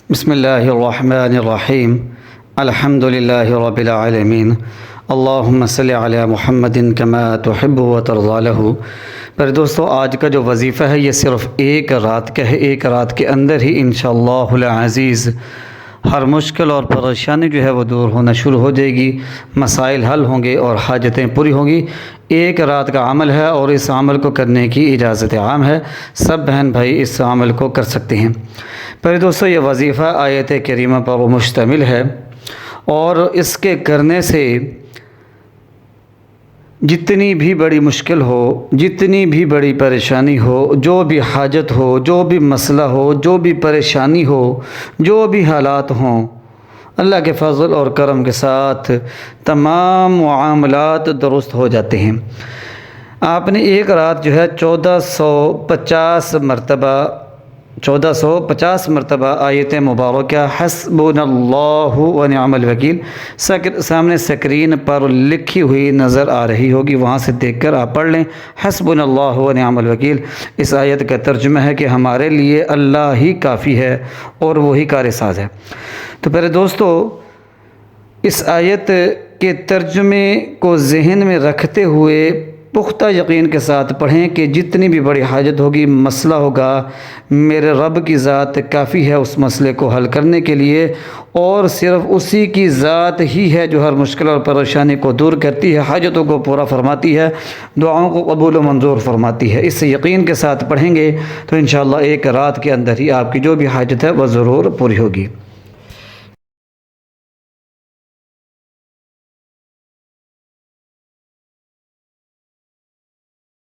بسم اللہ الرحمن الرحیم الحمد للہ رب العالمین اللہم صلی علی محمد کما تحب و ترضی له۔ پر دوستو، آج کا جو وظیفہ ہے یہ صرف ایک رات کا ہے۔ ایک رات کے اندر ہی انشاءاللہ العزیز ہر مشکل اور پریشانی جو ہے وہ دور ہونا شروع ہو جائے گی، مسائل حل ہوں گے اور حاجتیں پوری ہوں گی۔ ایک رات کا عمل ہے اور اس عمل کو کرنے کی اجازت عام ہے، سب بہن بھائی اس عمل کو کر سکتے ہیں۔ پر دوستو، یہ وظیفہ آیت کریمہ پر مشتمل ہے اور اس کے کرنے سے جتنی بھی بڑی مشکل ہو، جتنی بھی بڑی پریشانی ہو، جو بھی حاجت ہو، جو بھی مسئلہ ہو، جو بھی پریشانی ہو، جو بھی حالات ہوں، اللہ کے فضل اور کرم کے ساتھ تمام معاملات درست ہو جاتے ہیں۔ آپ نے ایک رات جو ہے 1450 مرتبہ آیت مبارکہ حسبنا اللہ و نعم الوکیل سامنے سکرین پر لکھی ہوئی نظر آ رہی ہوگی، وہاں سے دیکھ کر آپ پڑھ لیں حسبنا اللہ و نعم الوکیل۔ اس آیت کا ترجمہ ہے کہ ہمارے لیے اللہ ہی کافی ہے اور وہی کار ساز ہے۔ تو پہلے دوستو، اس آیت کے ترجمے کو ذہن میں رکھتے ہوئے پختہ یقین کے ساتھ پڑھیں کہ جتنی بھی بڑی حاجت ہوگی، مسئلہ ہوگا، میرے رب کی ذات کافی ہے اس مسئلے کو حل کرنے کے لیے، اور صرف اسی کی ذات ہی ہے جو ہر مشکل اور پریشانی کو دور کرتی ہے، حاجتوں کو پورا فرماتی ہے، دعاؤں کو قبول و منظور فرماتی ہے۔ اس یقین کے ساتھ پڑھیں گے تو انشاءاللہ ایک رات کے اندر ہی آپ کی جو بھی حاجت ہے وہ ضرور پوری ہوگی۔